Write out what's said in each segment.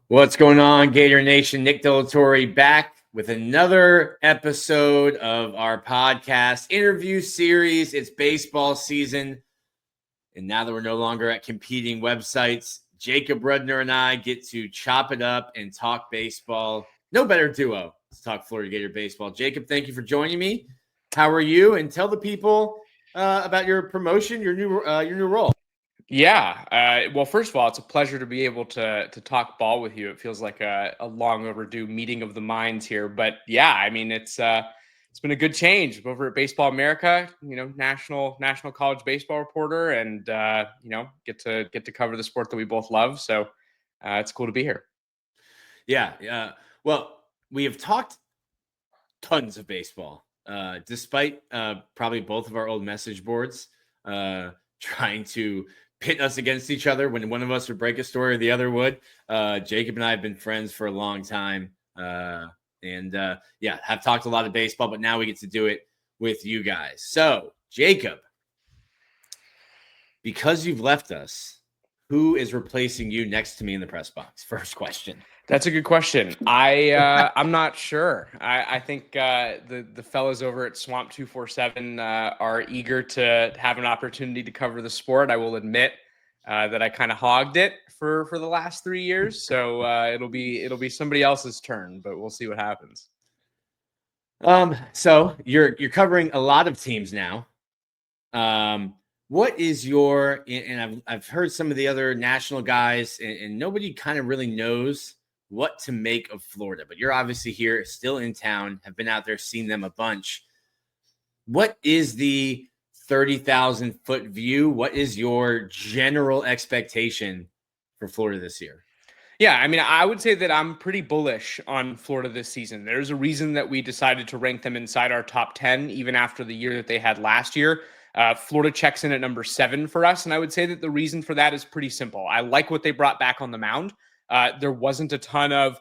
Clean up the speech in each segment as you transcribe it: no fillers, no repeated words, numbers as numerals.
What's going on, Gator Nation? Nick Delatorre back with another episode of our podcast interview series. It's baseball season, and now that we're no longer at competing websites, Jacob Rudner and I get to chop it up and talk baseball. No better duo to talk Florida Gator baseball. Jacob, thank you for joining me. How are you? And tell the people about your promotion, your new role. Yeah. Well, first of all, it's a pleasure to be able to talk ball with you. It feels like a long overdue meeting of the minds here. But yeah, I mean, it's been a good change over at Baseball America. National college baseball reporter, and get to cover the sport that we both love. So it's cool to be here. Yeah. Well, we have talked tons of baseball, despite probably both of our old message boards trying to pit us against each other when one of us would break a story or the other would. Jacob and I have been friends for a long time, and have talked a lot of baseball, but now we get to do it with you guys. So, Jacob, because you've left us, who is replacing you next to me in the press box? First question. That's a good question. I'm not sure. I think the fellas over at Swamp 247 are eager to have an opportunity to cover the sport. I will admit that I kind of hogged it for the last 3 years, so it'll be somebody else's turn, but we'll see what happens. So you're covering a lot of teams now. What is your, and I've heard some of the other national guys, and nobody kind of really knows what to make of Florida, but you're obviously here, still in town, have been out there, seen them a bunch. What is the 30,000 foot view? What is your general expectation for Florida this year? Yeah, I mean, I would say that I'm pretty bullish on Florida this season. There's a reason that we decided to rank them inside our top 10, even after the year that they had last year. Florida checks in at number 7 for us, and I would say that the reason for that is pretty simple. I like what they brought back on the mound. There wasn't a ton of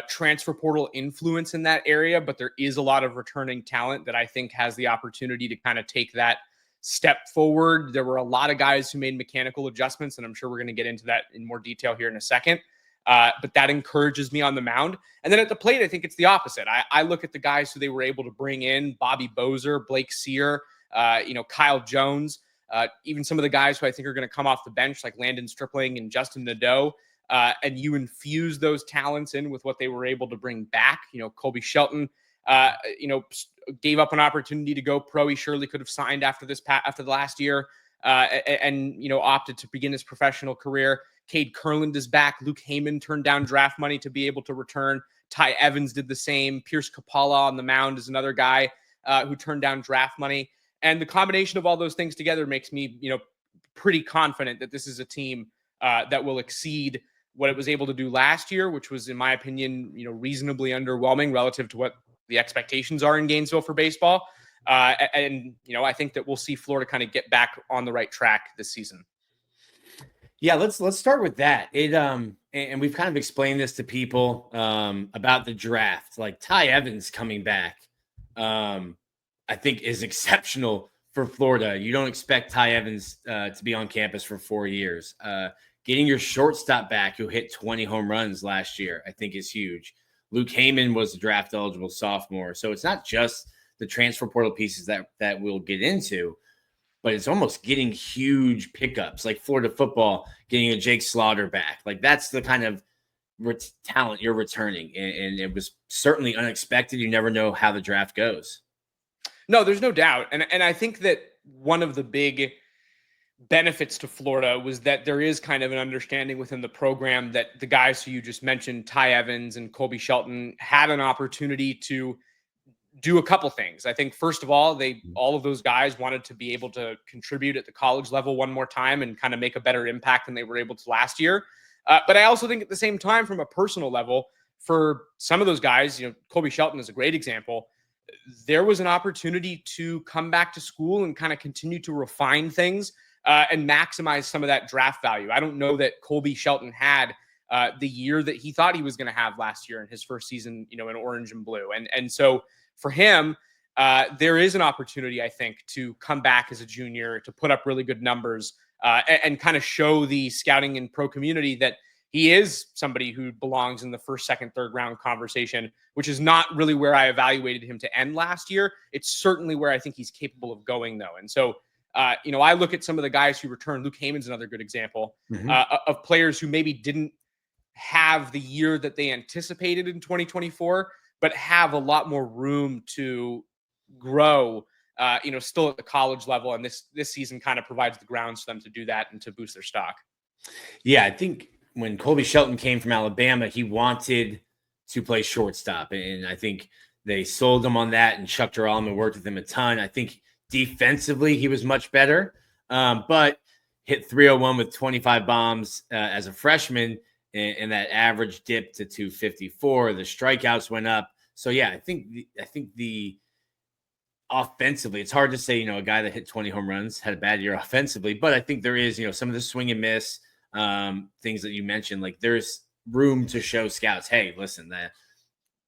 transfer portal influence in that area, but there is a lot of returning talent that I think has the opportunity to kind of take that step forward. There were a lot of guys who made mechanical adjustments, and I'm sure we're going to get into that in more detail here in a second. But that encourages me on the mound. And then at the plate, I think it's the opposite. I look at the guys who they were able to bring in: Bobby Bozer, Blake Sear, Kyle Jones, even some of the guys who I think are going to come off the bench, like Landon Stripling and Justin Nadeau. And you infuse those talents in with what they were able to bring back. Colby Shelton, gave up an opportunity to go pro. He surely could have signed after the last year, and opted to begin his professional career. Cade Kurland is back. Luke Heyman turned down draft money to be able to return. Ty Evans did the same. Pierce Kapala on the mound is another guy who turned down draft money. And the combination of all those things together makes me, pretty confident that this is a team that will exceed what it was able to do last year, which was, in my opinion, reasonably underwhelming relative to what the expectations are in Gainesville for baseball. And I think that we'll see Florida kind of get back on the right track this season. Yeah, let's start with that. And we've kind of explained this to people about the draft. Like Ty Evans coming back, I think is exceptional for Florida. You don't expect Ty Evans to be on campus for 4 years. Getting your shortstop back, who hit 20 home runs last year, I think is huge. Luke Heyman was a draft eligible sophomore, so it's not just the transfer portal pieces that we'll get into, but it's almost getting huge pickups, like Florida football getting a Jake Slaughter back. Like that's the kind of talent you're returning, and it was certainly unexpected. You never know how the draft goes. No, there's no doubt, and I think that one of the big benefits to Florida was that there is kind of an understanding within the program that the guys who you just mentioned, Ty Evans and Colby Shelton, had an opportunity to do a couple things. I think, first of all, all of those guys wanted to be able to contribute at the college level one more time and kind of make a better impact than they were able to last year. But I also think at the same time, from a personal level, for some of those guys, Colby Shelton is a great example. There was an opportunity to come back to school and kind of continue to refine things and maximize some of that draft value. I don't know that Colby Shelton had the year that he thought he was going to have last year in his first season, in orange and blue. And so for him, there is an opportunity, I think, to come back as a junior, to put up really good numbers and kind of show the scouting and pro community that he is somebody who belongs in the first, second, third round conversation, which is not really where I evaluated him to end last year. It's certainly where I think he's capable of going, though. And so, I look at some of the guys who returned. Luke Heyman's another good example of players who maybe didn't have the year that they anticipated in 2024, but have a lot more room to grow, still at the college level. And this season kind of provides the grounds for them to do that and to boost their stock. Yeah, I think when Colby Shelton came from Alabama, he wanted to play shortstop. And I think they sold him on that, and Chuck Duralman worked with him a ton. I think defensively, he was much better, but hit 301 with 25 bombs as a freshman, and that average dipped to 254. The strikeouts went up. So yeah, I think the offensively, it's hard to say, a guy that hit 20 home runs had a bad year offensively, but I think there is, some of the swing and miss things that you mentioned. Like, there's room to show scouts, hey, listen, that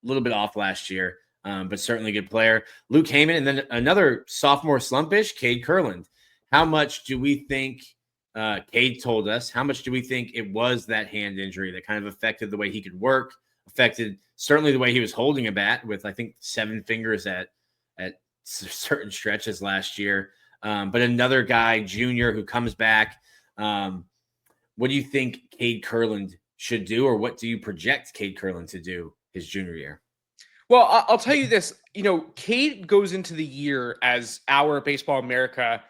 a little bit off last year, but certainly a good player. Luke Heyman, and then another sophomore slumpish, Cade Kurland. How much do we think, Cade told us, how much do we think it was that hand injury that kind of affected the way he could work, affected certainly the way he was holding a bat with, I think, 7 fingers at certain stretches last year. But another guy, junior, who comes back. What do you think Cade Kurland should do, or what do you project Cade Kurland to do his junior year? Well, I'll tell you this, Cade goes into the year as our Baseball America.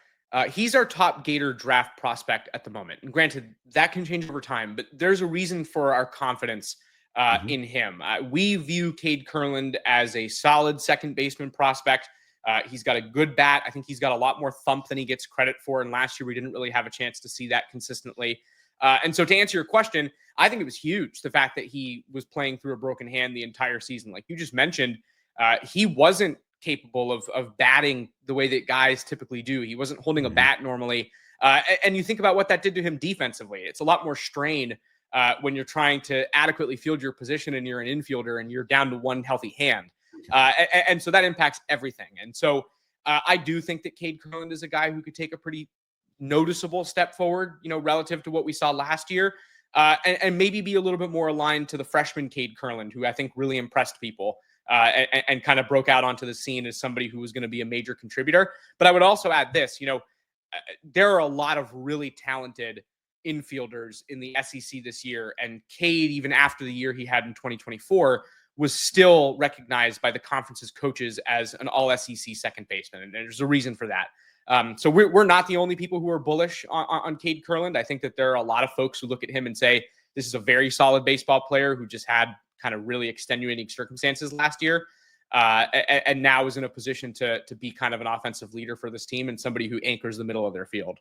He's our top Gator draft prospect at the moment. And granted, that can change over time, but there's a reason for our confidence in him. We view Cade Kurland as a solid second baseman prospect. He's got a good bat. I think he's got a lot more thump than he gets credit for. And last year, we didn't really have a chance to see that consistently. And so to answer your question, I think it was huge, the fact that he was playing through a broken hand the entire season. Like you just mentioned, he wasn't capable of batting the way that guys typically do. He wasn't holding a bat normally. And you think about what that did to him defensively. It's a lot more strain when you're trying to adequately field your position and you're an infielder and you're down to one healthy hand. And so that impacts everything. And so I do think that Cade Kurland is a guy who could take a pretty noticeable step forward, relative to what we saw last year, and maybe be a little bit more aligned to the freshman Cade Kurland, who I think really impressed people and kind of broke out onto the scene as somebody who was going to be a major contributor. But I would also add this, there are a lot of really talented infielders in the SEC this year, and Cade, even after the year he had in 2024, was still recognized by the conference's coaches as an all-SEC second baseman, and there's a reason for that. So we're not the only people who are bullish on Cade Kurland. I think that there are a lot of folks who look at him and say, this is a very solid baseball player who just had kind of really extenuating circumstances last year, and now is in a position to be kind of an offensive leader for this team and somebody who anchors the middle of their field.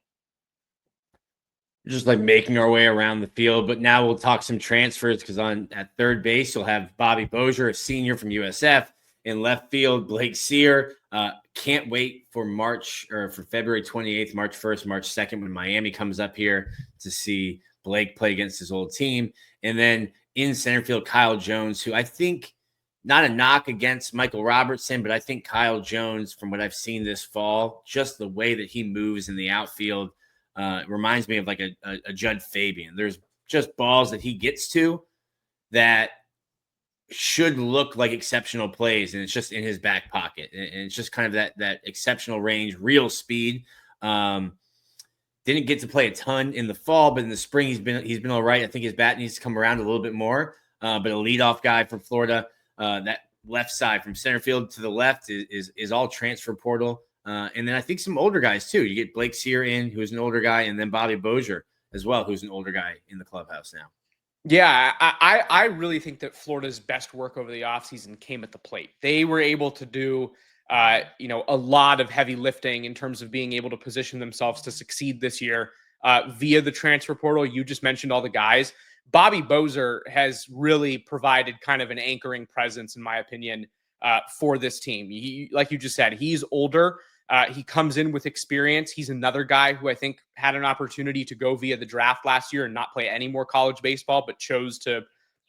Just like making our way around the field, but now we'll talk some transfers, because at third base, you'll have Bobby Bozier, a senior from USF. In left field, Blake Sear. Can't wait for February 28th, March 1st, March 2nd, when Miami comes up here to see Blake play against his old team. And then in center field, Kyle Jones, who I think, not a knock against Michael Robertson, but I think Kyle Jones, from what I've seen this fall, just the way that he moves in the outfield, reminds me of like a Judd Fabian. There's just balls that he gets to that should look like exceptional plays, and it's just in his back pocket, and it's just kind of that exceptional range, real speed. Didn't get to play a ton in the fall, but in the spring he's been all right. I think his bat needs to come around a little bit more, but a leadoff guy from Florida. That left side from center field to the left is all transfer portal, and then I think some older guys too. You get Blake Sear in, who's an older guy, and then Bobby Bozier as well, who's an older guy in the clubhouse now. Yeah, I really think that Florida's best work over the offseason came at the plate. They were able to do, a lot of heavy lifting in terms of being able to position themselves to succeed this year via the transfer portal. You just mentioned all the guys. Bobby Bozier has really provided kind of an anchoring presence, in my opinion, for this team. He, like you just said, he's older. He comes in with experience. He's another guy who I think had an opportunity to go via the draft last year and not play any more college baseball, but chose to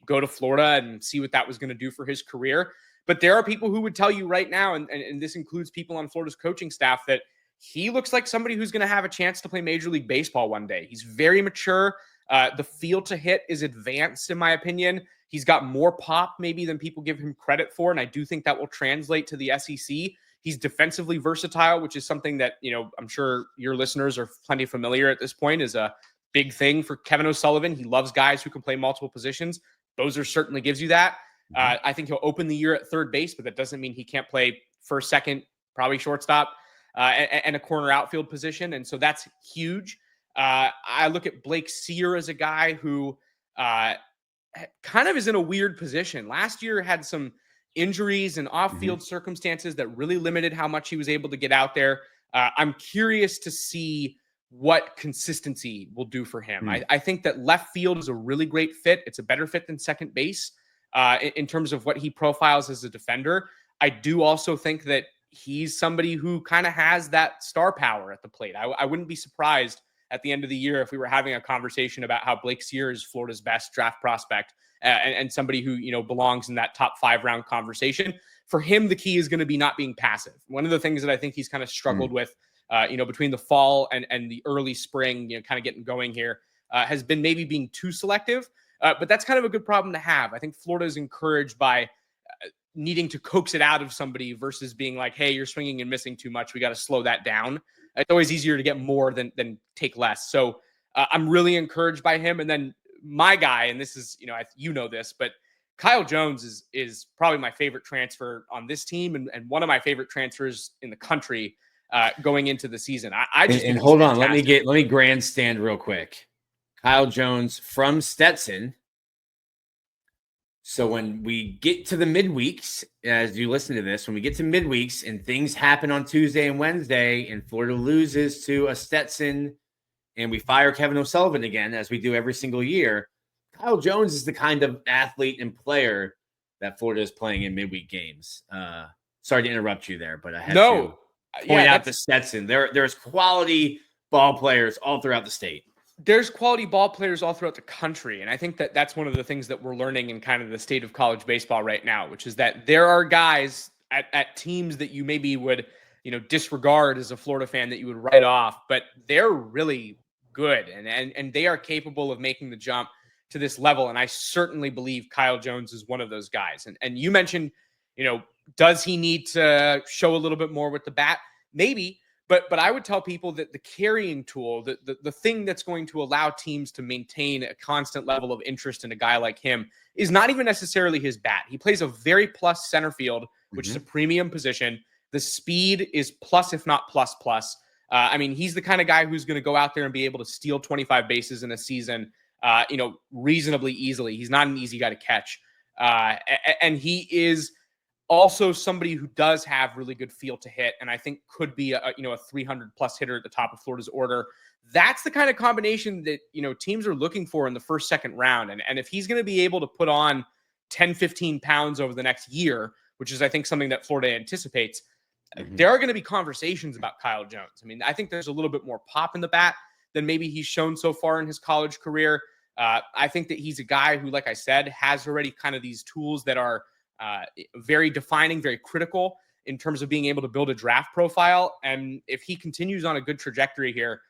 go to Florida and see what that was going to do for his career. But there are people who would tell you right now, and this includes people on Florida's coaching staff, that he looks like somebody who's going to have a chance to play Major League Baseball one day. He's very mature. The feel to hit is advanced, in my opinion. He's got more pop maybe than people give him credit for, and I do think that will translate to the SEC. He's defensively versatile, which is something that, I'm sure your listeners are plenty familiar at this point, is a big thing for Kevin O'Sullivan. He loves guys who can play multiple positions. Bozer certainly gives you that. I think he'll open the year at third base, but that doesn't mean he can't play first, second, probably shortstop, and a corner outfield position. And so that's huge. I look at Blake Sear as a guy who kind of is in a weird position. Last year had some injuries and off-field circumstances that really limited how much he was able to get out there. I'm curious to see what consistency will do for him. I think that left field is a really great fit. It's a better fit than second base in terms of what he profiles as a defender. I do also think that he's somebody who kind of has that star power at the plate. I wouldn't be surprised at the end of the year if we were having a conversation about how Blake Sear is Florida's best draft prospect and somebody who, belongs in that top 5 round conversation. For him, the key is going to be not being passive. One of the things that I think he's kind of struggled with, between the fall and the early spring, kind of getting going here, has been maybe being too selective. But that's kind of a good problem to have. I think Florida is encouraged by needing to coax it out of somebody versus being like, hey, you're swinging and missing too much. We got to slow that down. It's always easier to get more than take less. So I'm really encouraged by him. And then my guy, and this is, this, but Kyle Jones is probably my favorite transfer on this team and one of my favorite transfers in the country going into the season. I just and hold on, let me grandstand real quick. Kyle Jones from Stetson. So when we get to the midweeks, as you listen to this, when we get to midweeks and things happen on Tuesday and Wednesday and Florida loses to a Stetson and we fire Kevin O'Sullivan again, as we do every single year, Kyle Jones is the kind of athlete and player that Florida is playing in midweek games. Sorry to interrupt you there, but I had to point out the Stetson. There's quality ball players all throughout the state. There's quality ball players all throughout the country. And I think that that's one of the things that we're learning in kind of the state of college baseball right now, which is that there are guys at teams that you maybe would, disregard as a Florida fan, that you would write off, but they're really good and they are capable of making the jump to this level. And I certainly believe Kyle Jones is one of those guys. And you mentioned, does he need to show a little bit more with the bat? Maybe. But I would tell people that the carrying tool, the thing that's going to allow teams to maintain a constant level of interest in a guy like him is not even necessarily his bat. He plays a very plus center field, which is a premium position. The speed is plus, if not plus. He's the kind of guy who's going to go out there and be able to steal 25 bases in a season, reasonably easily. He's not an easy guy to catch. And he is also somebody who does have really good feel to hit, and I think could be a 300 plus hitter at the top of Florida's order. That's the kind of combination that, teams are looking for in the first, second round. And if he's going to be able to put on 10, 15 pounds over the next year, which is, I think, something that Florida anticipates, there are going to be conversations about Kyle Jones. I think there's a little bit more pop in the bat than maybe he's shown so far in his college career. I think that he's a guy who, like I said, has already kind of these tools that are very defining, very critical in terms of being able to build a draft profile. And if he continues on a good trajectory here,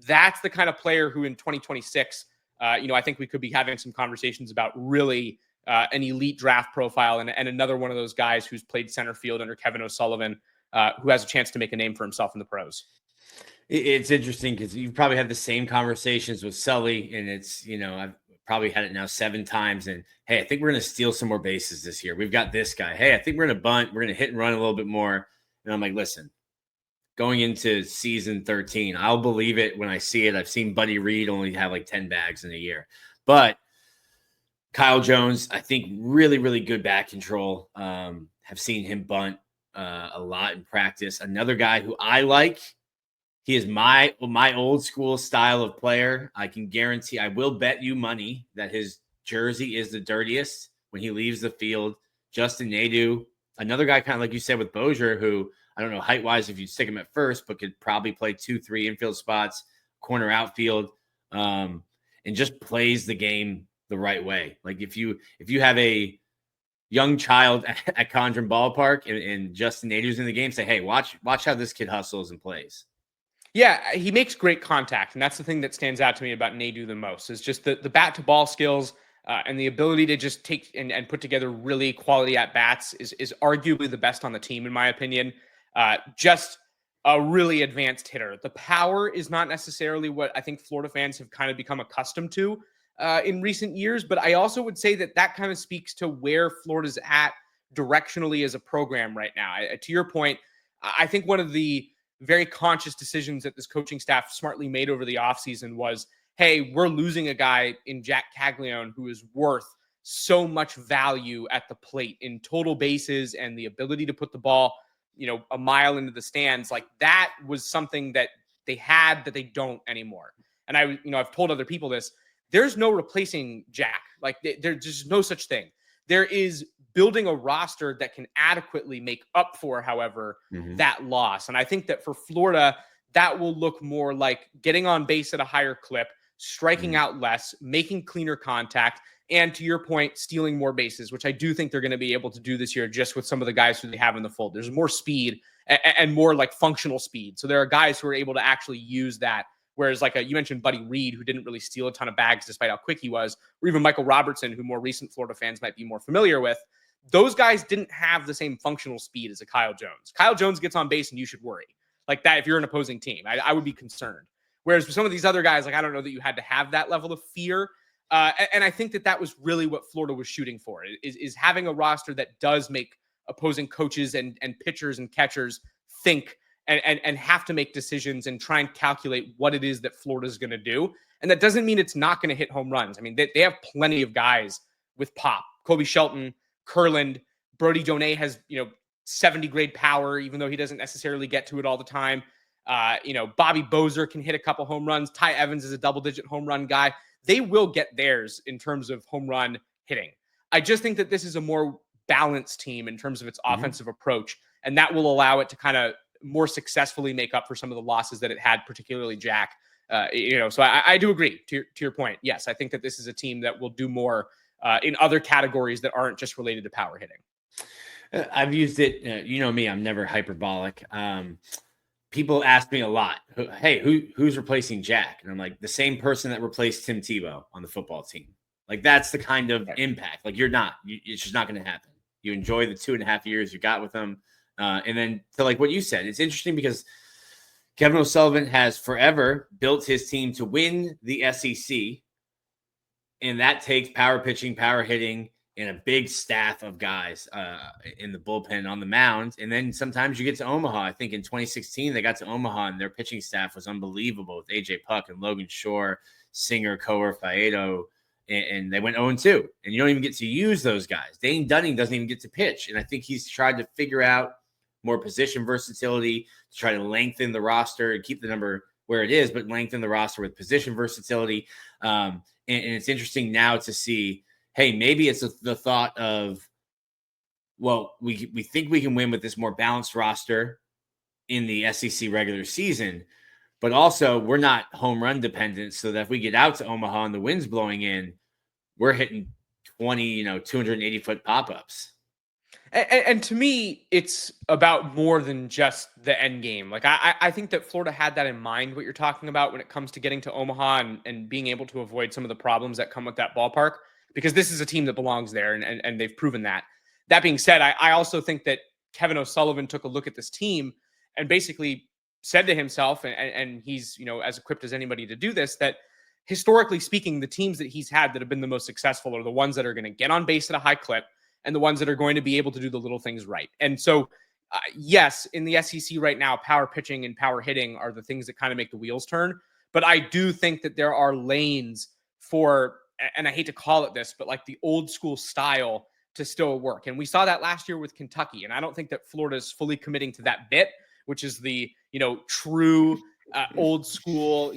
that's the kind of player who in 2026, I think we could be having some conversations about really an elite draft profile and another one of those guys who's played center field under Kevin O'Sullivan, who has a chance to make a name for himself in the pros. It's interesting because you've probably had the same conversations with Sully, and it's, I've probably had it now 7 times. And hey, I think we're going to steal some more bases this year. We've got this guy. Hey, I think we're going to bunt. We're going to hit and run a little bit more. And I'm like, listen, going into season 13, I'll believe it when I see it. I've seen Buddy Reed only have like 10 bags in a year. But Kyle Jones, I think really, really good bat control. Have seen him bunt a lot in practice. Another guy who I like. He is my old school style of player. I can guarantee, I will bet you money that his jersey is the dirtiest when he leaves the field. Justin Nadeau, another guy kind of like you said with Bozier, who I don't know height-wise if you stick him at first, but could probably play 2-3 infield spots, corner outfield, and just plays the game the right way. Like if you have a young child at Condren Ballpark and Justin Nadeau's in the game, say, hey, watch how this kid hustles and plays. Yeah, he makes great contact, and that's the thing that stands out to me about Nadu the most is just the bat to ball skills and the ability to just take and put together really quality at bats is arguably the best on the team in my opinion. Just a really advanced hitter. The power is not necessarily what I think Florida fans have kind of become accustomed to in recent years, but I also would say that that kind of speaks to where Florida's at directionally as a program right now. To your point, I think one of the very conscious decisions that this coaching staff smartly made over the offseason was, hey, we're losing a guy in Jack Caglione who is worth so much value at the plate in total bases and the ability to put the ball, a mile into the stands. Like that was something that they had that they don't anymore. And I've told other people this. There's no replacing Jack. Like there's just no such thing. There is building a roster that can adequately make up for, however, that loss. And I think that for Florida, that will look more like getting on base at a higher clip, striking out less, making cleaner contact, and to your point, stealing more bases, which I do think they're going to be able to do this year just with some of the guys who they have in the fold. There's more speed and more like functional speed. So there are guys who are able to actually use that. Whereas you mentioned Buddy Reed, who didn't really steal a ton of bags despite how quick he was, or even Michael Robertson, who more recent Florida fans might be more familiar with. Those guys didn't have the same functional speed as a Kyle Jones. Kyle Jones gets on base and you should worry. Like that, if you're an opposing team, I would be concerned. Whereas with some of these other guys, I don't know that you had to have that level of fear. And I think that was really what Florida was shooting for, is having a roster that does make opposing coaches and pitchers and catchers think and have to make decisions and try and calculate what it is that Florida is going to do. And that doesn't mean it's not going to hit home runs. I mean, they have plenty of guys with pop. Kobe Shelton, Kurland, Brody Jonay has, 70 grade power, even though he doesn't necessarily get to it all the time. Bobby Bozer can hit a couple home runs. Ty Evans is a double-digit home run guy. They will get theirs in terms of home run hitting. I just think that this is a more balanced team in terms of its offensive approach, and that will allow it to kind of more successfully make up for some of the losses that it had, particularly Jack. So I do agree to your point. Yes, I think that this is a team that will do more in other categories that aren't just related to power hitting. I've used it. Me, I'm never hyperbolic. People ask me a lot, hey, who's replacing Jack? And I'm like, the same person that replaced Tim Tebow on the football team. Like that's the kind of impact. Like it's just not going to happen. You enjoy the 2.5 years you got with them. And then to like what you said, it's interesting because Kevin O'Sullivan has forever built his team to win the SEC. And that takes power pitching, power hitting, and a big staff of guys in the bullpen on the mound. And then sometimes you get to Omaha. I think in 2016, they got to Omaha, and their pitching staff was unbelievable with A.J. Puck and Logan Shore, Singer, Coer, Faedo, and they went 0-2. And you don't even get to use those guys. Dane Dunning doesn't even get to pitch. And I think he's tried to figure out more position versatility to try to lengthen the roster and keep the number where it is, but lengthen the roster with position versatility. And it's interesting now to see, hey, maybe it's the thought of, well, we think we can win with this more balanced roster in the SEC regular season, but also we're not home run dependent, so that if we get out to Omaha and the wind's blowing in, we're hitting 20, 280-foot pop-ups. And to me, it's about more than just the end game. Like I think that Florida had that in mind, what you're talking about when it comes to getting to Omaha and being able to avoid some of the problems that come with that ballpark, because this is a team that belongs there and they've proven that. That being said, I also think that Kevin O'Sullivan took a look at this team and basically said to himself, and he's, as equipped as anybody to do this, that historically speaking, the teams that he's had that have been the most successful are the ones that are going to get on base at a high clip, and the ones that are going to be able to do the little things right. And so, yes, in the SEC right now, power pitching and power hitting are the things that kind of make the wheels turn. But I do think that there are lanes for, and I hate to call it this, but like the old school style to still work. And we saw that last year with Kentucky. And I don't think that Florida is fully committing to that bit, which is the, true old school,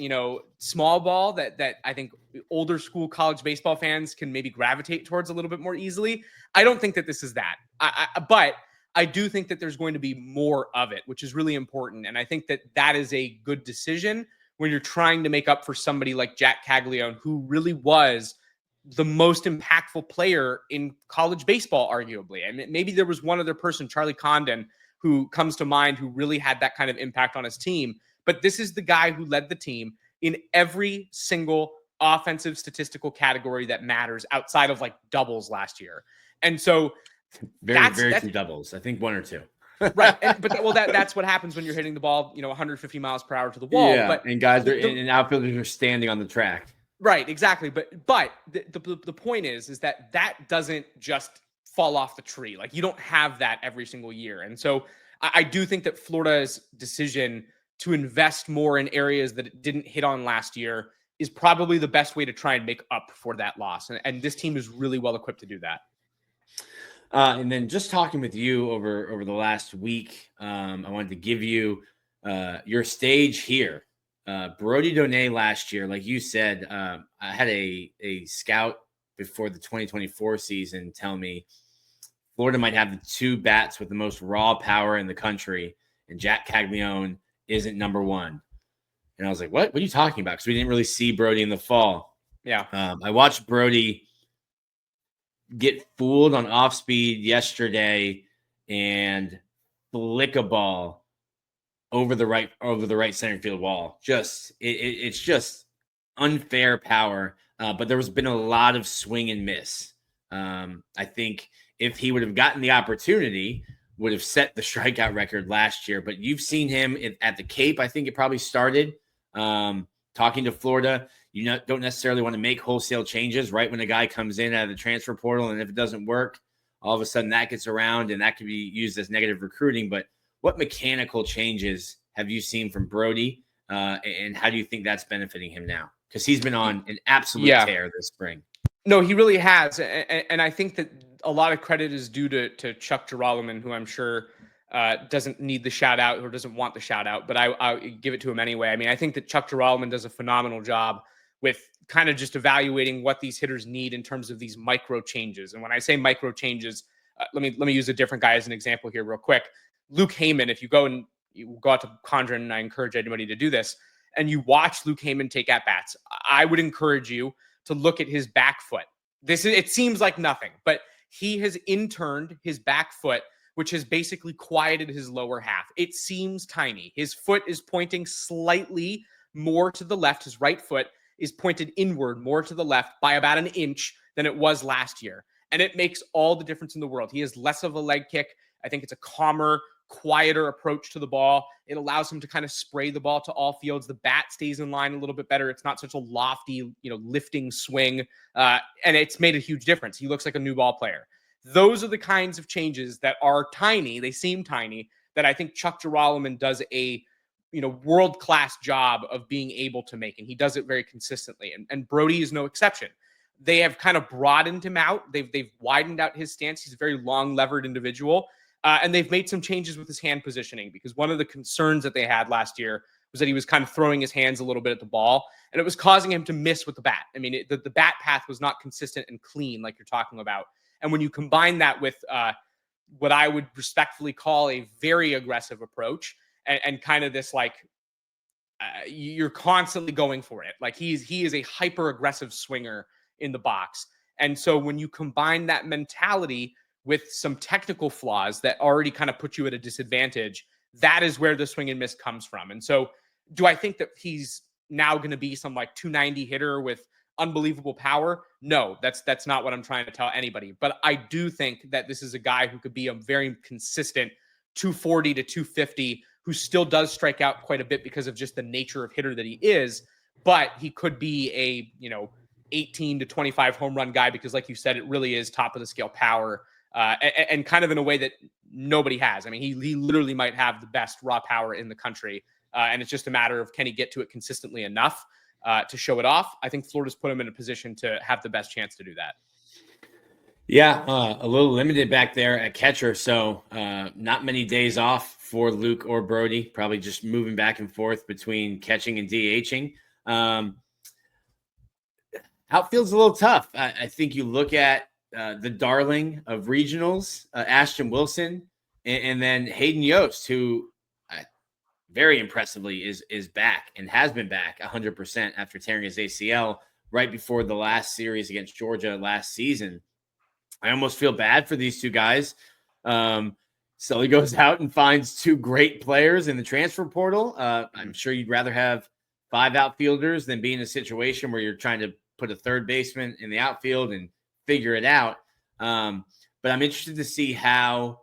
small ball that I think older school college baseball fans can maybe gravitate towards a little bit more easily. I don't think that this is that. But I do think that there's going to be more of it, which is really important. And I think that is a good decision when you're trying to make up for somebody like Jack Caglione, who really was the most impactful player in college baseball, arguably. I mean, maybe there was one other person, Charlie Condon, who comes to mind, who really had that kind of impact on his team. but this is the guy who led the team in every single offensive statistical category that matters outside of like doubles last year. And so very few doubles. I think one or two. Right. That's what happens when you're hitting the ball, 150 miles per hour to the wall. Yeah, But and guys and outfielders are standing on the track. Right, exactly. But the point is that doesn't just fall off the tree. Like, you don't have that every single year. And so I do think that Florida's decision to invest more in areas that it didn't hit on last year is probably the best way to try and make up for that loss. And this team is really well equipped to do that. And then just talking with you over the last week, I wanted to give you your stage here. Brody Donay last year, like you said, I had a scout before the 2024 season tell me Florida might have the two bats with the most raw power in the country, and Jack Caglione isn't number one. And I was like, what are you talking about? Because we didn't really see Brody in the fall. Yeah. I watched Brody get fooled on off speed yesterday and flick a ball over the right center field wall. It's just unfair power. But there has been a lot of swing and miss. I think if he would have gotten the opportunity, would have set the strikeout record last year. But you've seen him at the Cape. I think it probably started. Talking to Florida, you don't necessarily want to make wholesale changes right when a guy comes in out of the transfer portal. And if it doesn't work, all of a sudden that gets around and that can be used as negative recruiting. But what mechanical changes have you seen from Brody? And how do you think that's benefiting him now? Because he's been on an absolute tear this spring. No, he really has. And I think that a lot of credit is due to Chuck Girolamo, who I'm sure doesn't need the shout out or doesn't want the shout out, but I'll give it to him anyway. I mean, I think that Chuck Girolamo does a phenomenal job with kind of just evaluating what these hitters need in terms of these micro changes. And when I say micro changes, let me use a different guy as an example here real quick. Luke Heyman, if you go out to Condren, and I encourage anybody to do this, and you watch Luke Heyman take at bats, I would encourage you to look at his back foot. It seems like nothing, but he has interned his back foot, which has basically quieted his lower half. It seems tiny. His foot is pointing slightly more to the left. His right foot is pointed inward more to the left by about an inch than it was last year. And it makes all the difference in the world. He has less of a leg kick. I think it's a calmer, quieter approach to the ball. It allows him to kind of spray the ball to all fields. The bat stays in line a little bit better. It's not such a lofty, lifting swing. And it's made a huge difference. He looks like a new ball player. Those are the kinds of changes that are tiny. They seem tiny, that I think Chuck Girolamo does a world-class job of being able to make. And he does it very consistently. And Brody is no exception. They have kind of broadened him out. They've widened out his stance. He's a very long levered individual. And they've made some changes with his hand positioning, because one of the concerns that they had last year was that he was kind of throwing his hands a little bit at the ball, and it was causing him to miss with the bat. I mean, the bat path was not consistent and clean like you're talking about. And when you combine that with what I would respectfully call a very aggressive approach and kind of this you're constantly going for it. Like he is a hyper aggressive swinger in the box. And so when you combine that mentality with some technical flaws that already kind of put you at a disadvantage, that is where the swing and miss comes from. And so do I think that he's now going to be some 290 hitter with unbelievable power? No, that's not what I'm trying to tell anybody. But I do think that this is a guy who could be a very consistent 240 to 250, who still does strike out quite a bit because of just the nature of hitter that he is. But he could be a 18 to 25 home run guy, because like you said, it really is top of the scale power. And kind of in a way that nobody has. I mean, he literally might have the best raw power in the country. And it's just a matter of, can he get to it consistently enough to show it off? I think Florida's put him in a position to have the best chance to do that. Yeah, a little limited back there at catcher. So not many days off for Luke or Brody, probably just moving back and forth between catching and DHing. Outfield's a little tough. I think you look at the darling of regionals, Ashton Wilson, and then Hayden Yost, who very impressively is back and has been back 100% after tearing his ACL right before the last series against Georgia last season. I almost feel bad for these two guys. Sully goes out and finds 2 great players in the transfer portal. I'm sure you'd rather have 5 outfielders than be in a situation where you're trying to put a third baseman in the outfield and figure it out. But I'm interested to see how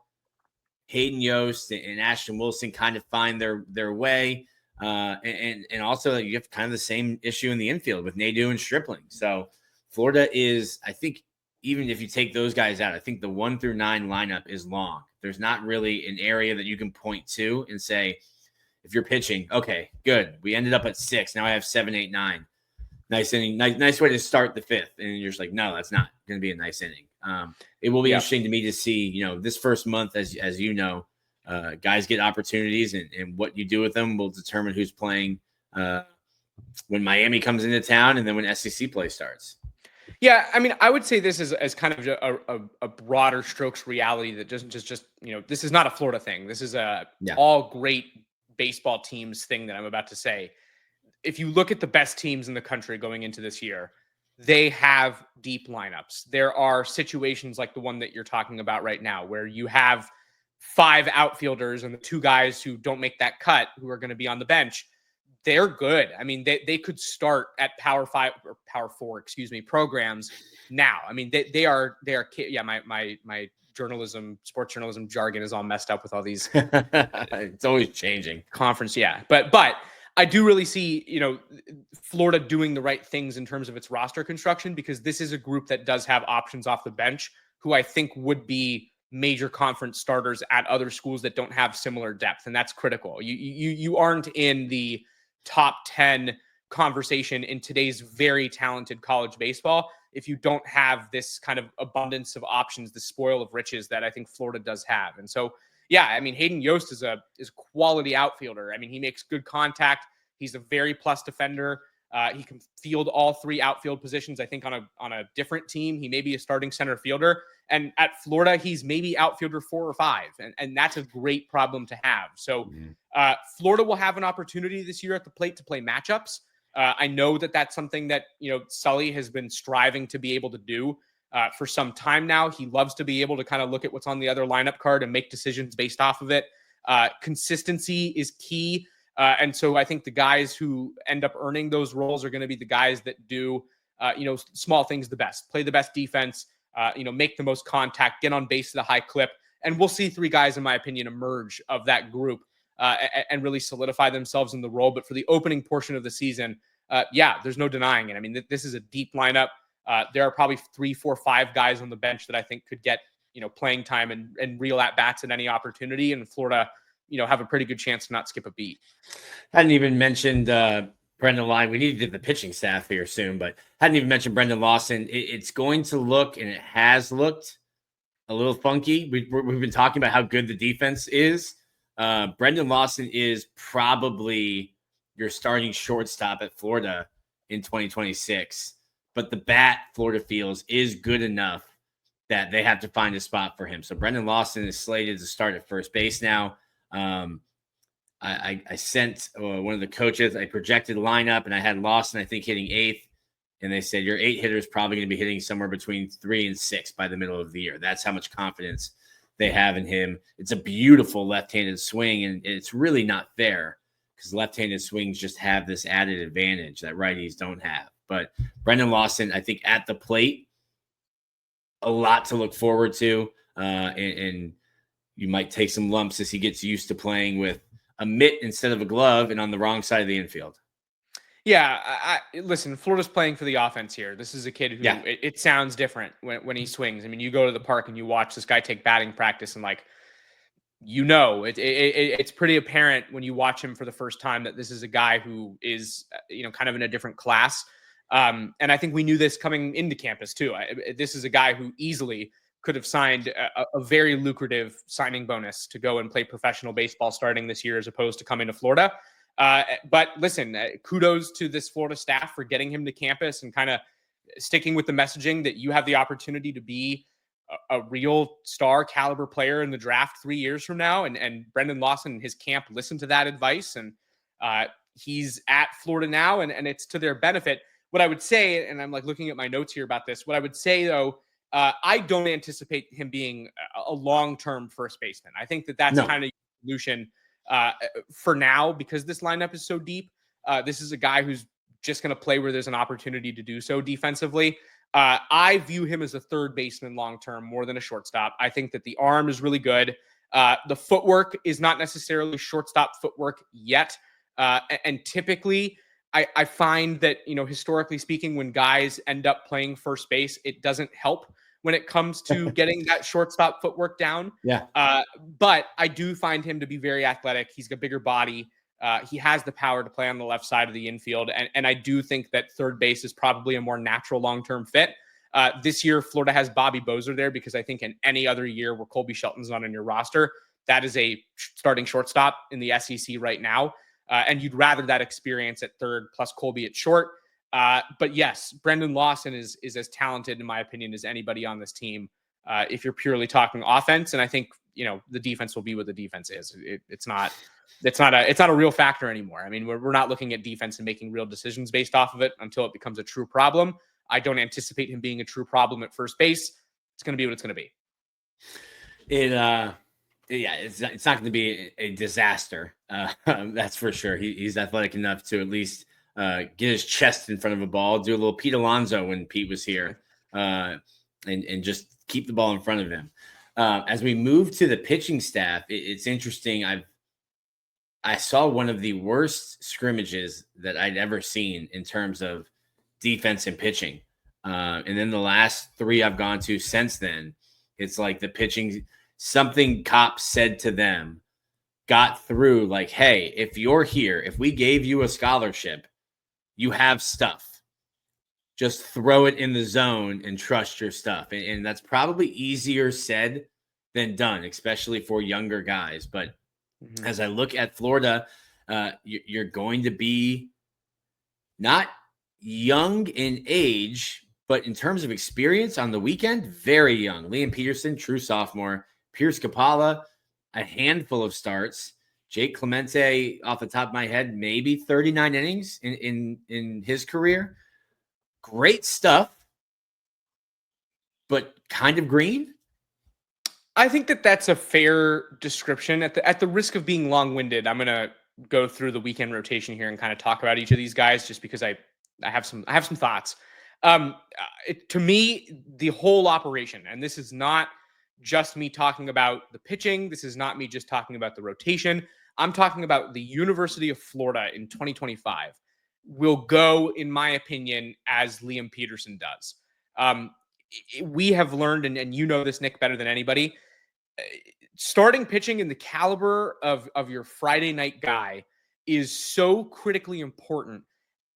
Hayden Yost and Ashton Wilson kind of find their way. And also you have kind of the same issue in the infield with Nadeau and Stripling. So Florida is, I think, even if you take those guys out, I think the 1 through 9 lineup is long. There's not really an area that you can point to and say, if you're pitching, okay, good. We ended up at 6. Now I have 7, 8, 9. Nice inning. Nice way to start the 5th. And you're just like, no, that's not going to be a nice inning. It will be interesting to me to see, this first month, as you know, guys get opportunities, and what you do with them will determine who's playing when Miami comes into town and then when SEC play starts. Yeah, I mean, I would say this is as kind of a broader strokes reality that doesn't just this is not a Florida thing. This is all great baseball teams thing that I'm about to say. If you look at the best teams in the country going into this year, they have deep lineups. There are situations like the one that you're talking about right now, where you have 5 outfielders and the 2 guys who don't make that cut, who are going to be on the bench. They're good. I mean, they could start at Power 5 or Power 4, programs now. I mean, they are. Yeah, my sports journalism jargon is all messed up with all these. It's always changing. Conference, yeah, but I do really see Florida doing the right things in terms of its roster construction, because this is a group that does have options off the bench who I think would be major conference starters at other schools that don't have similar depth, and that's critical. You aren't in the top 10 conversation in today's very talented college baseball if you don't have this kind of abundance of options, the spoil of riches that I think Florida does have. And so, yeah, I mean, Hayden Yost is a quality outfielder. I mean, he makes good contact. He's a very plus defender. He can field all 3 outfield positions. I think on a different team, he may be a starting center fielder. And at Florida, he's maybe outfielder 4 or 5. And that's a great problem to have. So Florida will have an opportunity this year at the plate to play matchups. I know that that's something that, Sully has been striving to be able to do for some time now. He loves to be able to kind of look at what's on the other lineup card and make decisions based off of it. Consistency is key. And so I think the guys who end up earning those roles are going to be the guys that do, small things the best, play the best defense, make the most contact, get on base at a high clip. And we'll see 3 guys, in my opinion, emerge of that group and really solidify themselves in the role. But for the opening portion of the season, there's no denying it. I mean, this is a deep lineup. There are probably 3, 4, 5 guys on the bench that I think could get, playing time and real at-bats at any opportunity. And Florida, have a pretty good chance to not skip a beat. Hadn't even mentioned Brendan Lyon. We need to get the pitching staff here soon, but hadn't even mentioned Brendan Lawson. It's going to look, and it has looked, a little funky. We've been talking about how good the defense is. Brendan Lawson is probably your starting shortstop at Florida in 2026, but the bat Florida feels is good enough that they have to find a spot for him. So Brendan Lawson is slated to start at first base now. I sent one of the coaches a projected lineup, and I had Lawson, I think, hitting 8th. And they said your 8 hitter is probably going to be hitting somewhere between 3 and 6 by the middle of the year. That's how much confidence they have in him. It's a beautiful left-handed swing, and it's really not fair because left-handed swings just have this added advantage that righties don't have. But Brendan Lawson, I think, at the plate, a lot to look forward to, and you might take some lumps as he gets used to playing with a mitt instead of a glove and on the wrong side of the infield. Yeah, listen, Florida's playing for the offense here. This is a kid who it sounds different when he swings. I mean, you go to the park and you watch this guy take batting practice, and it's pretty apparent when you watch him for the first time that this is a guy who is kind of in a different class. And I think we knew this coming into campus too. This is a guy who easily could have signed a very lucrative signing bonus to go and play professional baseball starting this year, as opposed to coming to Florida. But listen, kudos to this Florida staff for getting him to campus and kind of sticking with the messaging that you have the opportunity to be a real star caliber player in the draft 3 years from now. And Brendan Lawson and his camp listened to that advice, and he's at Florida now, and it's to their benefit. What I would say, and I'm looking at my notes here about this, what I would say though, I don't anticipate him being a long-term first baseman. I think that that's No. kind of the solution for now, because this lineup is so deep. This is a guy who's just going to play where there's an opportunity to do so defensively. I view him as a third baseman long-term more than a shortstop. I think that the arm is really good. The footwork is not necessarily shortstop footwork yet. And typically I find that, historically speaking, when guys end up playing first base, it doesn't help when it comes to getting that shortstop footwork down. Yeah. But I do find him to be very athletic. He's got a bigger body. He has the power to play on the left side of the infield. And I do think that third base is probably a more natural long-term fit. This year, Florida has Bobby Bozer there because I think in any other year where Colby Shelton's not on your roster, that is a starting shortstop in the SEC right now. And you'd rather that experience at third plus Colby at short. But yes, Brendan Lawson is as talented, in my opinion, as anybody on this team. If you're purely talking offense, and I think the defense will be what the defense is. It's not a real factor anymore. I mean, we're not looking at defense and making real decisions based off of it until it becomes a true problem. I don't anticipate him being a true problem at first base. It's going to be what it's going to be. It's not going to be a disaster. That's for sure. He's athletic enough to at least get his chest in front of a ball, do a little Pete Alonso when Pete was here, and just keep the ball in front of him. As we move to the pitching staff, it's interesting. I saw one of the worst scrimmages that I'd ever seen in terms of defense and pitching. And then the last three I've gone to since then, it's like the pitching, something cops said to them got through, like, hey, if you're here, if we gave you a scholarship, you have stuff. Just throw it in the zone and trust your stuff. And that's probably easier said than done, especially for younger guys. But as I look at Florida, you're going to be not young in age, but in terms of experience on the weekend, very young. Liam Peterson, true sophomore. Pierce Capala, a handful of starts. Jake Clemente, off the top of my head, maybe 39 innings in his career. Great stuff, but kind of green. I think that that's a fair description. At the risk of being long-winded, I'm going to go through the weekend rotation here and kind of talk about each of these guys, just because I have some thoughts. To me, the whole operation, and this is not just me talking about the pitching. This is not me just talking about the rotation. I'm talking about the University of Florida in 2025 will go, in my opinion, as Liam Peterson does. We have learned, and you know this, Nick, better than anybody, starting pitching in the caliber of your Friday night guy is so critically important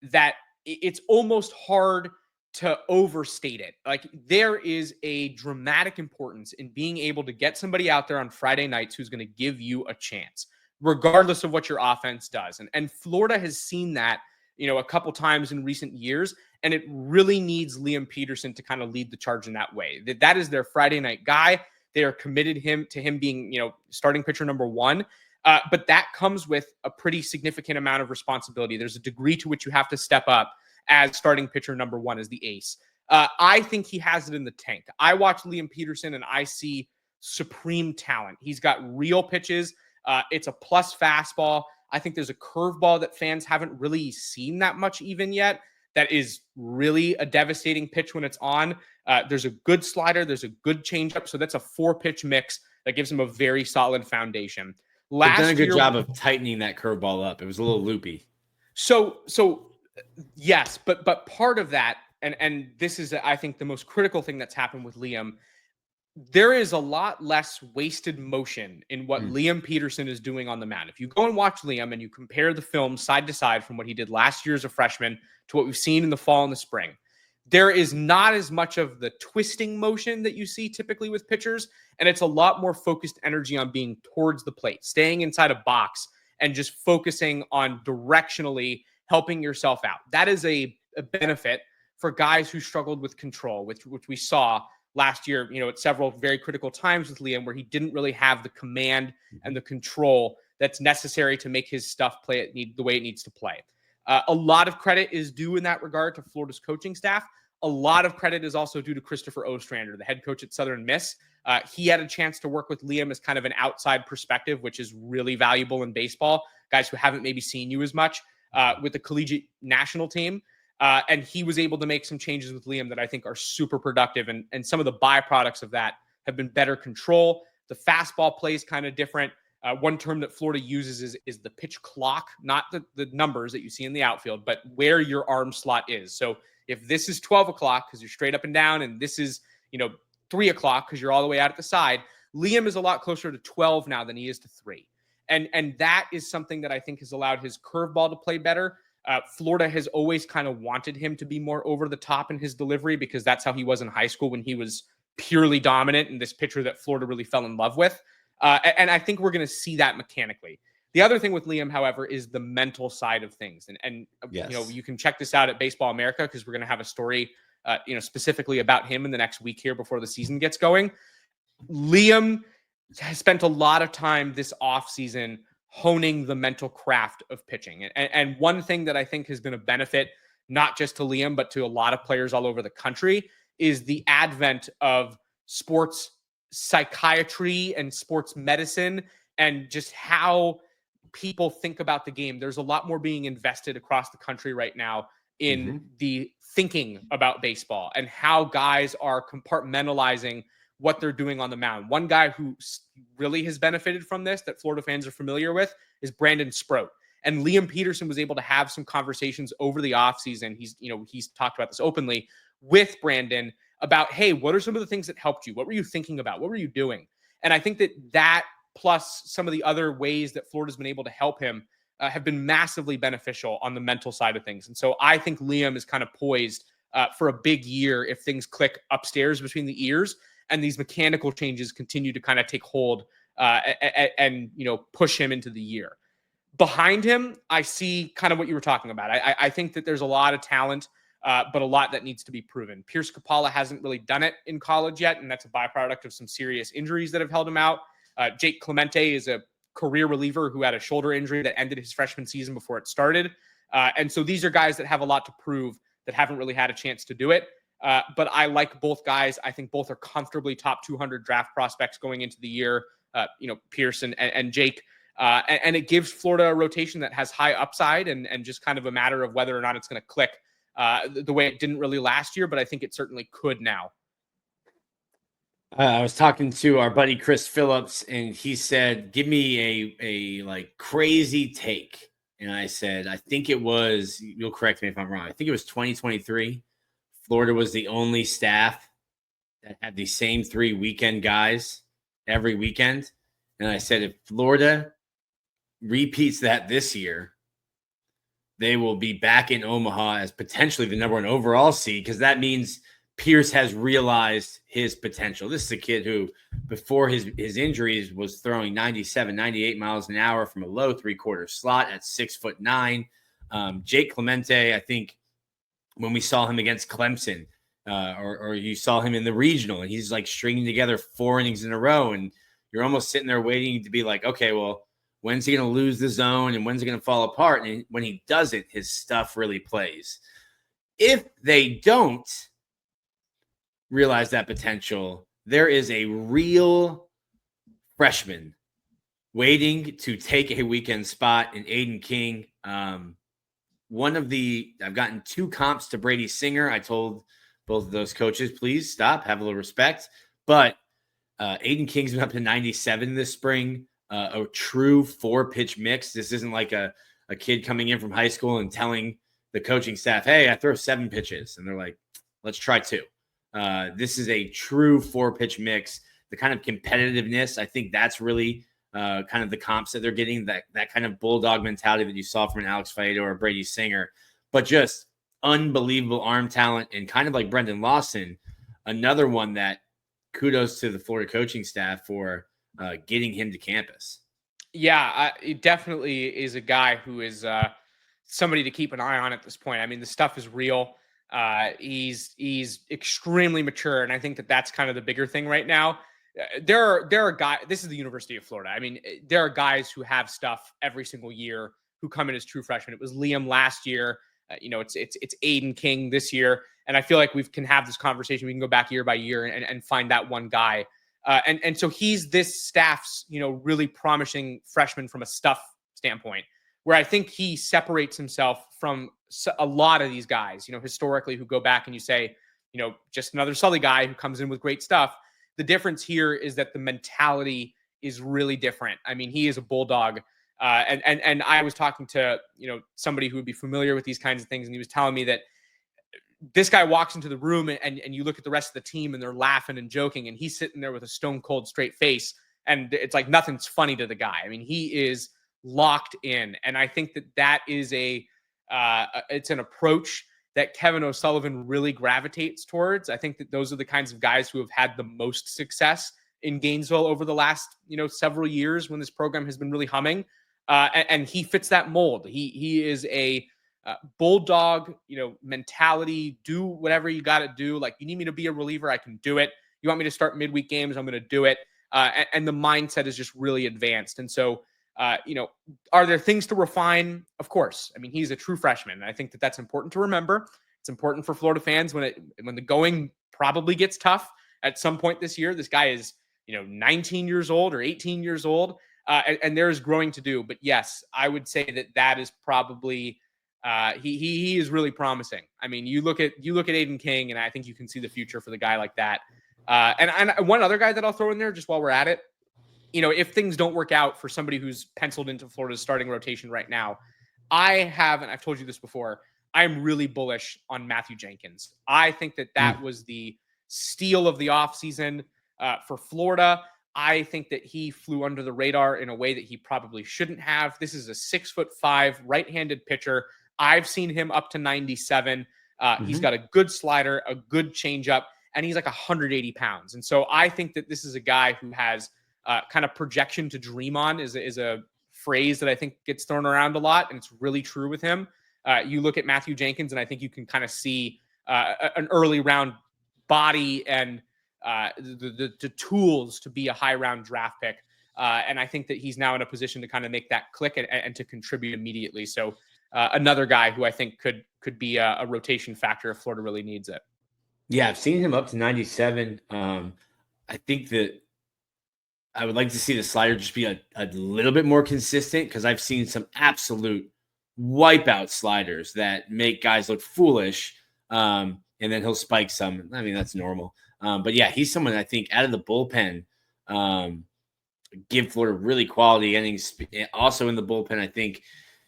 that it's almost hard to overstate it. Like, there is a dramatic importance in being able to get somebody out there on Friday nights who's going to give you a chance, regardless of what your offense does. And Florida has seen that, a couple times in recent years, and it really needs Liam Peterson to kind of lead the charge in that way. That is their Friday night guy. They are committed to him being, starting pitcher number one. But that comes with a pretty significant amount of responsibility. There's a degree to which you have to step up as starting pitcher number one, as the ace. I think he has it in the tank. I watch Liam Peterson and I see supreme talent. He's got real pitches. It's a plus fastball. I think there's a curveball that fans haven't really seen that much even yet. That is really a devastating pitch when it's on. There's a good slider. There's a good changeup. So that's a 4-pitch mix that gives him a very solid foundation. They've done a good job of tightening that curveball up. It was a little loopy. So yes, but part of that, and this is, I think, the most critical thing that's happened with Liam, there is a lot less wasted motion in what Liam Peterson is doing on the mound. If you go and watch Liam and you compare the film side to side from what he did last year as a freshman to what we've seen in the fall and the spring, there is not as much of the twisting motion that you see typically with pitchers, and it's a lot more focused energy on being towards the plate, staying inside a box, and just focusing on directionally helping yourself out. That is a benefit for guys who struggled with control, which we saw last year, at several very critical times with Liam, where he didn't really have the command and the control that's necessary to make his stuff play the way it needs to play. A lot of credit is due in that regard to Florida's coaching staff. A lot of credit is also due to Christopher Ostrander, the head coach at Southern Miss. He had a chance to work with Liam as kind of an outside perspective, which is really valuable in baseball. Guys who haven't maybe seen you as much with the collegiate national team. And he was able to make some changes with Liam that I think are super productive. And some of the byproducts of that have been better control. The fastball play is kind of different. One term that Florida uses is the pitch clock, not the numbers that you see in the outfield, but where your arm slot is. So if this is 12 o'clock because you're straight up and down, and this is 3 o'clock because you're all the way out at the side, Liam is a lot closer to 12 now than he is to 3. And that is something that I think has allowed his curveball to play better. Florida has always kind of wanted him to be more over the top in his delivery because that's how he was in high school when he was purely dominant and this pitcher that Florida really fell in love with. And I think we're going to see that mechanically. The other thing with Liam, however, is the mental side of things. And Yes. You can check this out at Baseball America because we're going to have a story, specifically about him in the next week here before the season gets going. Liam has spent a lot of time this offseason honing the mental craft of pitching. And one thing that I think has been a benefit, not just to Liam, but to a lot of players all over the country, is the advent of sports psychiatry and sports medicine and just how people think about the game. There's a lot more being invested across the country right now in the thinking about baseball and how guys are compartmentalizing what they're doing on the mound. One guy who really has benefited from this that Florida fans are familiar with is Brandon Sproat. And Liam Peterson was able to have some conversations over the offseason. He's talked about this openly with Brandon about, hey, what are some of the things that helped you? What were you thinking about? What were you doing? And I think that plus some of the other ways that Florida's been able to help him have been massively beneficial on the mental side of things. And so I think Liam is kind of poised for a big year if things click upstairs between the ears and these mechanical changes continue to kind of take hold and push him into the year. Behind him, I see kind of what you were talking about. I think that there's a lot of talent, but a lot that needs to be proven. Pierce Capalla hasn't really done it in college yet, and that's a byproduct of some serious injuries that have held him out. Jake Clemente is a career reliever who had a shoulder injury that ended his freshman season before it started. And so these are guys that have a lot to prove that haven't really had a chance to do it. But I like both guys. I think both are comfortably top 200 draft prospects going into the year, Pierce and Jake. And it gives Florida a rotation that has high upside and just kind of a matter of whether or not it's going to click the way it didn't really last year. But I think it certainly could now. I was talking to our buddy Chris Phillips, and he said, give me a like crazy take. And I said, I think it was, you'll correct me if I'm wrong, I think it was 2023. Florida was the only staff that had the same 3 weekend guys every weekend. And I said, if Florida repeats that this year, they will be back in Omaha as potentially the number 1 overall seed, because that means Pierce has realized his potential. This is a kid who, before his injuries, was throwing 97, 98 miles an hour from a low 3/4 slot at 6'9". Jake Clemente, I think, when we saw him against Clemson, or you saw him in the regional, and he's like stringing together 4 innings in a row, and you're almost sitting there waiting to be like, okay, well, when's he going to lose the zone and when's it going to fall apart? And when he doesn't, his stuff really plays. If they don't realize that potential, there is a real freshman waiting to take a weekend spot in Aiden King. I've gotten 2 comps to Brady Singer. I told both of those coaches, please stop, have a little respect. But Aiden King's been up to 97 this spring, a true 4-pitch mix. This isn't like a kid coming in from high school and telling the coaching staff, hey, I throw 7 pitches. And they're like, let's try 2. This is a true 4-pitch mix. The kind of competitiveness, I think that's really kind of the comps that they're getting, that kind of bulldog mentality that you saw from an Alex Faedo or Brady Singer, but just unbelievable arm talent. And kind of like Brendan Lawson, another one that kudos to the Florida coaching staff for getting him to campus. Yeah, it definitely is a guy who is somebody to keep an eye on at this point. I mean, the stuff is real. He's extremely mature, and I think that's kind of the bigger thing right now. There are guys. This is the University of Florida. I mean, there are guys who have stuff every single year who come in as true freshmen. It was Liam last year. It's Aiden King this year, and I feel like we can have this conversation. We can go back year by year and find that one guy. And so he's this staff's, really promising freshman from a stuff standpoint, where I think he separates himself from a lot of these guys, historically, who go back and you say, just another Sully guy who comes in with great stuff. The difference here is that the mentality is really different. I mean, he is a bulldog. And I was talking to, somebody who would be familiar with these kinds of things. And he was telling me that this guy walks into the room and you look at the rest of the team and they're laughing and joking. And he's sitting there with a stone cold straight face. And it's like nothing's funny to the guy. I mean, he is locked in. And I think that is it's an approach that Kevin O'Sullivan really gravitates towards. I think that those are the kinds of guys who have had the most success in Gainesville over the last, several years when this program has been really humming. And he fits that mold. He is a bulldog, mentality, do whatever you got to do. Like, you need me to be a reliever, I can do it. You want me to start midweek games, I'm going to do it. And the mindset is just really advanced. And so, are there things to refine? Of course. I mean, he's a true freshman. And I think that that's important to remember. It's important for Florida fans when the going probably gets tough at some point this year. This guy is, 19 years old or 18 years old. And there is growing to do. But yes, I would say that is probably he is really promising. I mean, you look at Aiden King, and I think you can see the future for the guy like that. And one other guy that I'll throw in there just while we're at it, if things don't work out for somebody who's penciled into Florida's starting rotation right now, and I've told you this before, I'm really bullish on Matthew Jenkins. I think that was the steal of the offseason for Florida. I think that he flew under the radar in a way that he probably shouldn't have. This is a 6'5" right-handed pitcher. I've seen him up to 97. He's got a good slider, a good changeup, and he's like 180 pounds. And so I think that this is a guy who has kind of projection to dream on is a phrase that I think gets thrown around a lot, and it's really true with him. You look at Matthew Jenkins, and I think you can kind of see an early round body and the tools to be a high round draft pick. And I think that he's now in a position to kind of make that click and to contribute immediately. So another guy who I think could be a rotation factor if Florida really needs it. Yeah, I've seen him up to 97. I think that I would like to see the slider just be a little bit more consistent, because I've seen some absolute wipeout sliders that make guys look foolish, and then he'll spike some. I mean, that's normal. But yeah, he's someone I think out of the bullpen, give Florida really quality innings. Also in the bullpen, I think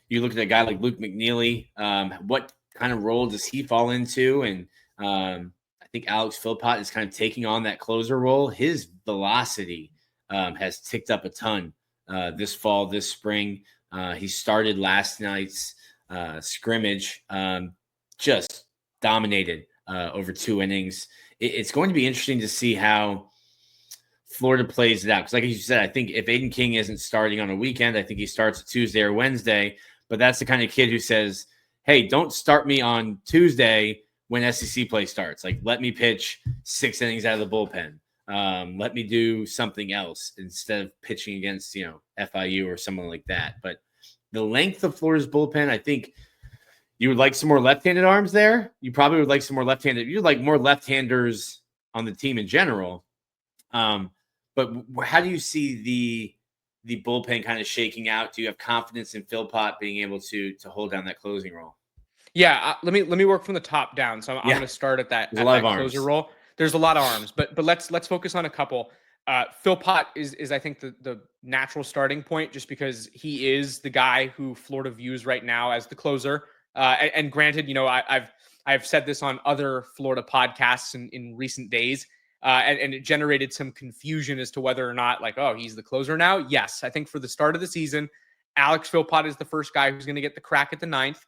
you look at a guy like Luke McNeely. What kind of role does he fall into? And I think Alex Philpott is kind of taking on that closer role. His velocity has ticked up a ton this fall, this spring. He started last night's scrimmage, just dominated over 2 innings. It's going to be interesting to see how Florida plays it out. Because like you said, I think if Aiden King isn't starting on a weekend, I think he starts Tuesday or Wednesday. But that's the kind of kid who says, hey, don't start me on Tuesday when SEC play starts. Like, let me pitch 6 innings out of the bullpen. Let me do something else instead of pitching against, FIU or someone like that. But the length of Florida's bullpen, I think you would like some more left-handed arms there. You probably would like some more left-handed. You'd like more left-handers on the team in general. But how do you see the bullpen kind of shaking out? Do you have confidence in Philpott being able to hold down that closing role? Yeah, let me work from the top down. So I'm going to start at that closer role. There's a lot of arms, but let's focus on a couple. Philpott is I think the natural starting point, just because he is the guy who Florida views right now as the closer. And granted, I've said this on other Florida podcasts in recent days, and it generated some confusion as to whether or not he's the closer now. Yes, I think for the start of the season, Alex Philpott is the first guy who's going to get the crack at the ninth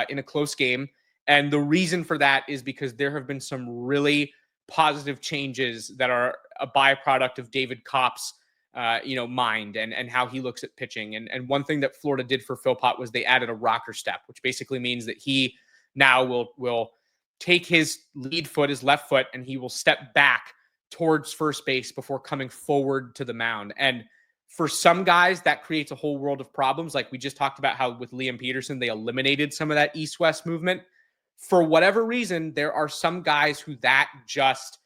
in a close game. And the reason for that is because there have been some really positive changes that are a byproduct of David Kopp's mind and how he looks at pitching. And one thing that Florida did for Philpott was they added a rocker step, which basically means that he now will take his lead foot, his left foot, and he will step back towards first base before coming forward to the mound. And for some guys, that creates a whole world of problems. Like we just talked about how with Liam Peterson, they eliminated some of that east-west movement. For whatever reason, there are some guys who that just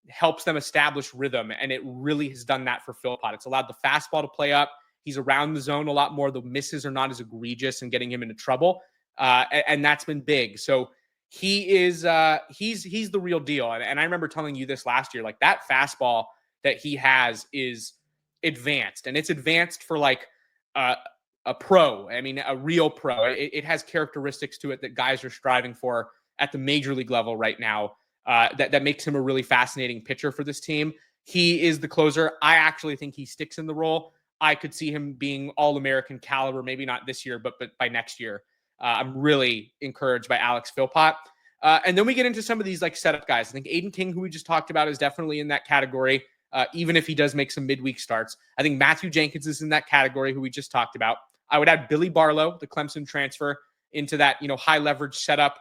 helps them establish rhythm, and it really has done that for Philpott. It's allowed the fastball to play up. He's around the zone a lot more. The misses are not as egregious and getting him into trouble, and that's been big. So he is he's the real deal. And I remember telling you this last year, like that fastball that he has is advanced, and it's advanced for like a pro. I mean, a real pro. It has characteristics to it that guys are striving for at the major league level right now. That makes him a really fascinating pitcher for this team. He is the closer. I actually think he sticks in the role. I could see him being All-American caliber, maybe not this year, but by next year. I'm really encouraged by Alex Philpott. And then we get into some of these like setup guys. I think Aiden King, who we just talked about, is definitely in that category, even if he does make some midweek starts. I think Matthew Jenkins is in that category, who we just talked about. I would add Billy Barlow, the Clemson transfer, into that high leverage setup,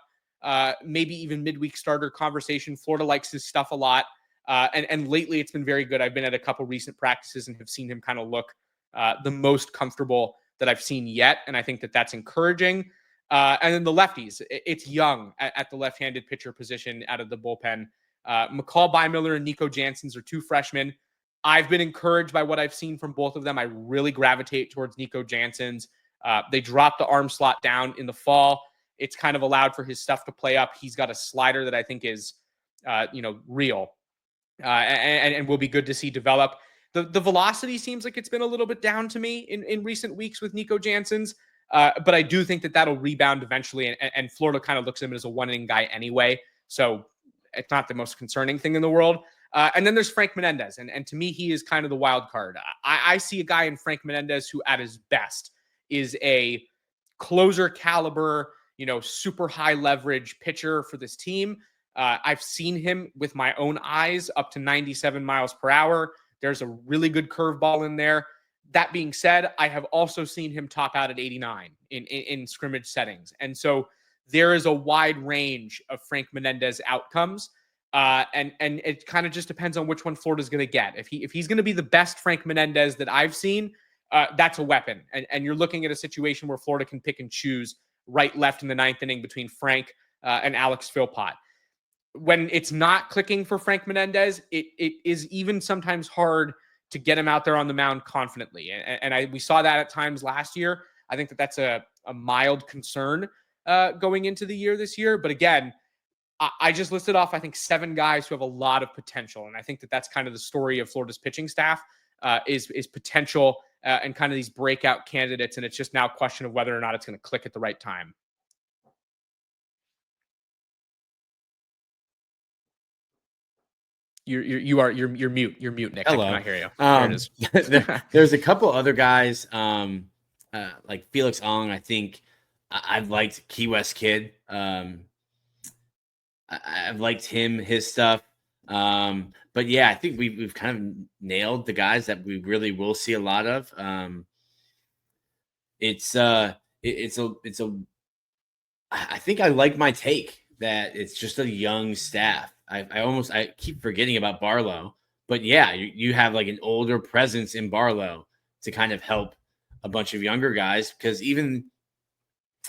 maybe even midweek starter conversation. Florida likes his stuff a lot. And lately it's been very good. I've been at a couple recent practices and have seen him kind of look the most comfortable that I've seen yet. And I think that that's encouraging. And then the lefties, it's young at the left-handed pitcher position out of the bullpen. McCall Bymiller and Nico Janssens are two freshmen. I've been encouraged by what I've seen from both of them. I really gravitate towards Nico Janssens. They dropped the arm slot down in the fall. It's kind of allowed for his stuff to play up. He's got a slider that I think is, real and will be good to see develop. The velocity seems like it's been a little bit down to me in recent weeks with Nico Janssens. But I do think that that'll rebound eventually. And Florida kind of looks at him as a one-inning guy anyway. So it's not the most concerning thing in the world. And then there's Frank Menendez. And to me, he is kind of the wild card. I see a guy in Frank Menendez who at his best is a closer caliber, super high leverage pitcher for this team. I've seen him with my own eyes up to 97 miles per hour. There's a really good curveball in there. That being said, I have also seen him top out at 89 in scrimmage settings. And so there is a wide range of Frank Menendez outcomes. And it kind of just depends on which one Florida's going to get. If he's going to be the best Frank Menendez that I've seen, that's a weapon. And you're looking at a situation where Florida can pick and choose right, left in the ninth inning between Frank and Alex Philpott. When it's not clicking for Frank Menendez, it is even sometimes hard to get him out there on the mound confidently. And we saw that at times last year. I think that that's a mild concern going into the year this year. But again, I just listed off, I think, 7 guys who have a lot of potential. And I think that that's kind of the story of Florida's pitching staff is potential and kind of these breakout candidates. And it's just now a question of whether or not it's going to click at the right time. You're mute. You're mute, Nick. Hello. I cannot hear you. There it is. There's a couple other guys, like Felix Ong. I think I've liked Key West Kid. I've liked his stuff. But yeah, I think we've kind of nailed the guys that we really will see a lot of. I think I like my take that it's just a young staff. I keep forgetting about Barlow, but yeah, you have like an older presence in Barlow to kind of help a bunch of younger guys, because even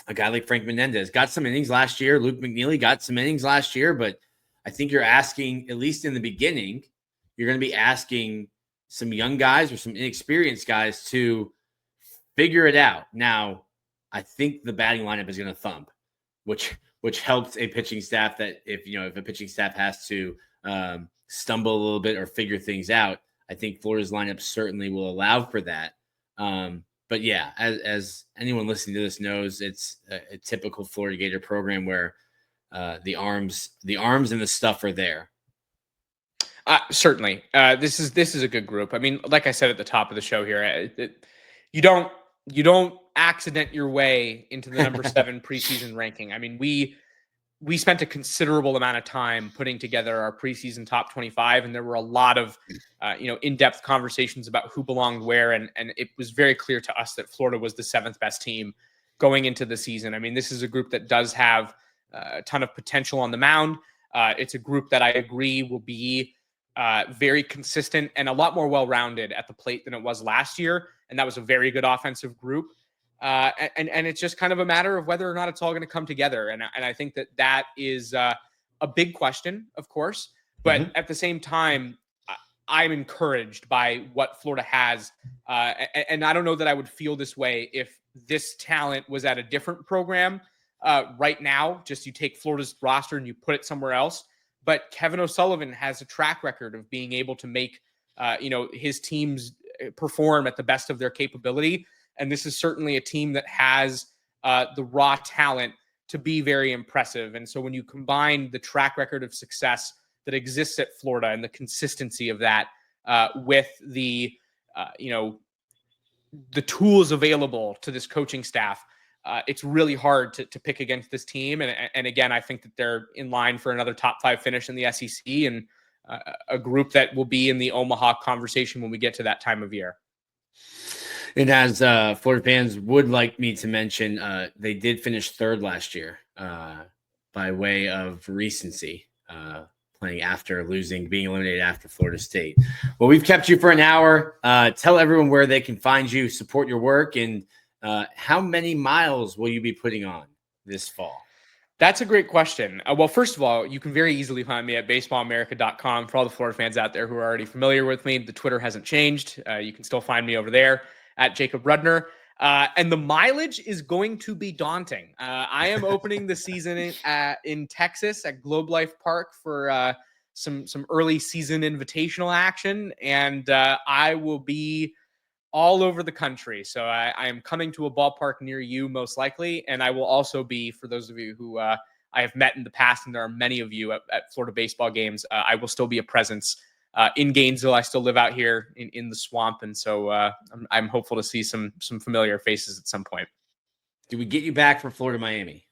a guy like Frank Menendez got some innings last year. Luke McNeely got some innings last year, but I think you're asking, at least in the beginning, you're going to be asking some young guys or some inexperienced guys to figure it out. Now, I think the batting lineup is going to thump, which helps a pitching staff that if a pitching staff has to stumble a little bit or figure things out, I think Florida's lineup certainly will allow for that. But yeah, as anyone listening to this knows, it's a typical Florida Gator program where the arms and the stuff are there. Certainly. This is a good group. I mean, like I said at the top of the show here, you don't accident your way into the number 7 preseason ranking. I mean, we spent a considerable amount of time putting together our preseason top 25, and there were a lot of in-depth conversations about who belonged where, and it was very clear to us that Florida was the 7th best team going into the season. I mean, this is a group that does have a ton of potential on the mound. It's a group that I agree will be very consistent and a lot more well-rounded at the plate than it was last year. And that was a very good offensive group. And it's just kind of a matter of whether or not it's all going to come together. And I think that is a big question, of course. But at the same time, I'm encouraged by what Florida has. And I don't know that I would feel this way if this talent was at a different program right now. Just you take Florida's roster and you put it somewhere else. But Kevin O'Sullivan has a track record of being able to make, his teams perform at the best of their capability. And this is certainly a team that has the raw talent to be very impressive. And so when you combine the track record of success that exists at Florida and the consistency of that with the tools available to this coaching staff, it's really hard to pick against this team. And again, I think that they're in line for another top 5 finish in the SEC and a group that will be in the Omaha conversation when we get to that time of year. And as Florida fans would like me to mention, they did finish 3rd last year by way of recency, playing after being eliminated after Florida State. Well, we've kept you for an hour. Tell everyone where they can find you, support your work, and how many miles will you be putting on this fall? That's a great question. Well, first of all, you can very easily find me at baseballamerica.com. For all the Florida fans out there who are already familiar with me, the Twitter hasn't changed. You can still find me over there at Jacob Rudner. And the mileage is going to be daunting. I am opening the season in Texas at Globe Life Park for some early season invitational action. And I will be all over the country. So I am coming to a ballpark near you, most likely. And I will also be, for those of you who I have met in the past, and there are many of you at Florida baseball games, I will still be a presence in Gainesville. I still live out here in the swamp. And so I'm hopeful to see some familiar faces at some point. Do we get you back for Florida, Miami?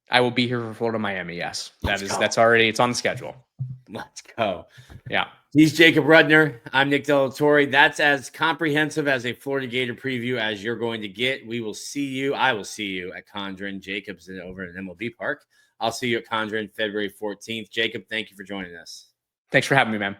I will be here for Florida, Miami. Yes, that's already, it's on the schedule. Let's go. Yeah. He's Jacob Rudner. I'm Nick Della Torre. That's as comprehensive as a Florida Gator preview as you're going to get. I will see you at Condren. Jacob's over at MLB Park. I'll see you at Condren February 14th. Jacob, thank you for joining us. Thanks for having me, man.